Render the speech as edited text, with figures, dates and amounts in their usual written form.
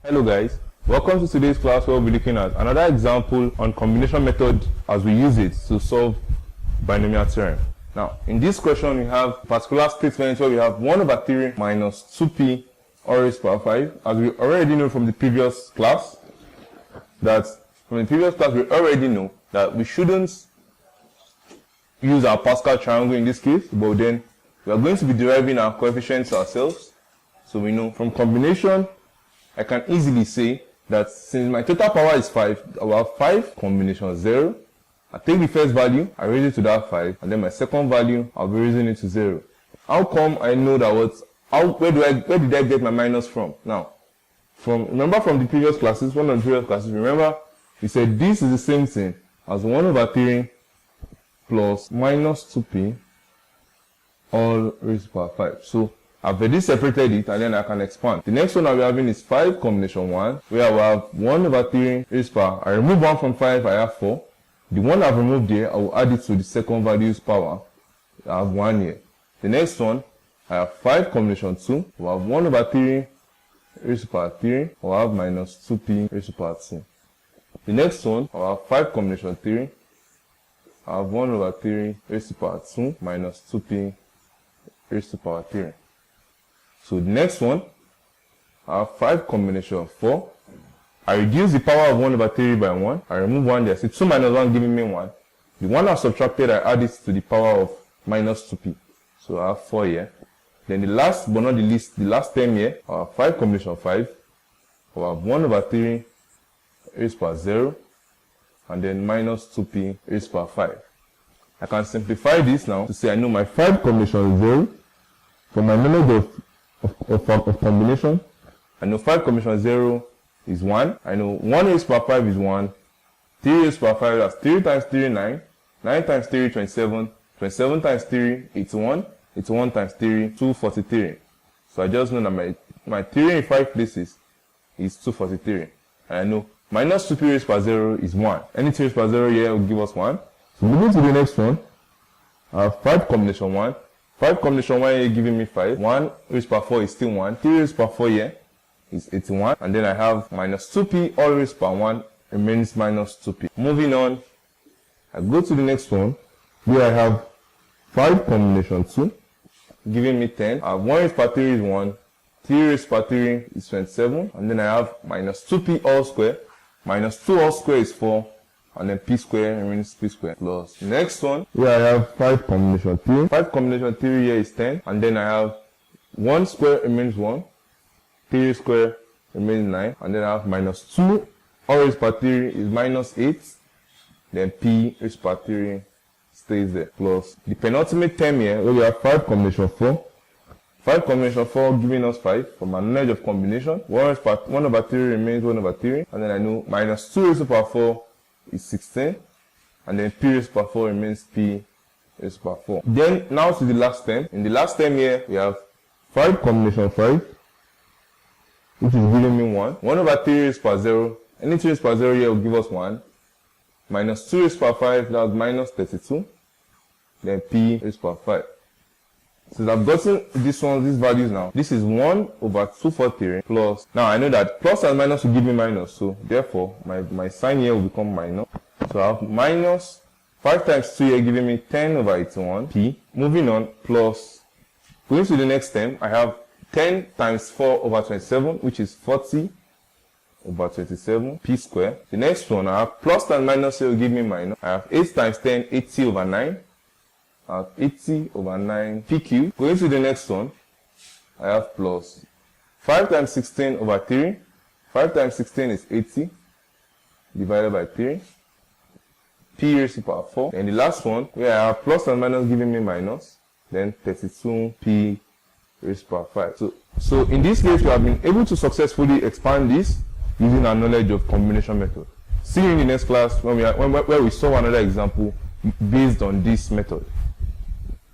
Hello guys, welcome to today's class where we'll be looking at another example on combination method as we use it to solve binomial theorem. Now, in this question we have a particular statement where we have 1 over 3 minus 2p all raised to the power 5. As we already know from the previous class, we already know that we shouldn't use our Pascal triangle in this case, but then we are going to be deriving our coefficients ourselves. So we know from combination, I can easily say that since my total power is 5, I will have 5 combination 0. I take the first value, I raise it to that 5, and then my second value, I'll be raising it to 0. How come I know that where did I get my minus from? Now, remember from the previous classes, remember we said this is the same thing as 1 over 3 plus minus 2p all raised to the power 5. So I've already separated it and then I can expand. The next one I'll be having is 5 combination 1, where I will have 1 over 3 raised to the power. I remove 1 from 5, I have 4. The one I've removed here, I will add it to the second value's power. I have 1 here. The next one, I have 5 combination 2, I will have 1 over 3 raised to the power 3, I will have minus 2p raised to the power 2. The next one, I will have 5 combination 3, I have 1 over 3 raised to the power 2 minus 2p raised to the power 3. So the next one, I have 5 combination 4. I reduce the power of 1 over 3 by 1. I remove 1 there. So 2 minus 1 giving me 1. The one I've subtracted, I add it to the power of minus 2p. So I have 4 here. Then the last but not the least, the last term here, I have 5 combination 5. I have 1 over 3 raised to the power 0. And then minus 2p raised to the power 5. I can simplify this now to say I know my 5 combination 0 from my knowledge of combination. I know 5 combination 0 is 1. I know 1 raised to the power 5 is 1. 3 raised to the power 5, that's 3 times 3, 9. 9 times 3, 27. 27 times 3, 81. 81 times 3, 243. So I just know that my theory in 5 places is 243. And I know minus 2p raised to the power 0 is 1. Anything raised to the power 0 here will give us 1. So moving to the next one, I have 5 combination 1. 5 combination 1 here giving me 5. 1 raised to the power 4 is still 1. 3 raised to the power 4 here is 81. And then I have minus 2p all raised to the power 1 remains minus 2p. Moving on, I go to the next one where I have 5 combination 2 giving me 10. I have 1 raised to the power 3 is 1. 3 raised to the power 3 is 27. And then I have minus 2p all square. Minus 2 all square is 4. And then p square remains p square plus. Next one, here I have 5 combination 3. 5 combination 3 here is 10. And then I have 1 square remains 1. 3 square remains 9. And then I have minus 2 all raised to the power 3 is minus 8. Then p raised to the power 3 stays there plus. The penultimate term here, where we have 5 combination 4. 5 combination 4 giving us 5 from our knowledge of combination. 1 over 3 remains 1 over 3. And then I know minus 2 raised to the power 4 is 16, and then p raised to the power 4 remains p raised to the power 4. Then now to the last term. In the last term here, we have 5 combination 5, which is giving me 1. 1 over 3 raised to the power 0. Anything raised to the power 0 here will give us 1. Minus 2 raised to the power 5, that was minus 32. Then p raised to the power 5. Since I've gotten these values now, this is 1 over 243 plus. Now I know that plus and minus will give me minus, so therefore my sign here will become minus. So I have minus 5 times 2 here giving me 10 over 81 p. Moving on, plus going to the next term, I have 10 times 4 over 27, which is 40 over 27 p square. The next one, I have plus and minus here will give me minus. I have 8 times 10, 80 over 9. I have 80 over 9 p cubed. Going to the next one, I have plus 5 times 16 over 3. 5 times 16 is 80 divided by 3. P raised to the power 4. And the last one, where I have plus and minus giving me minus. Then 32p raised to the power 5. So in this case, we have been able to successfully expand this using our knowledge of combination method. See you in the next class where we solve another example based on this method.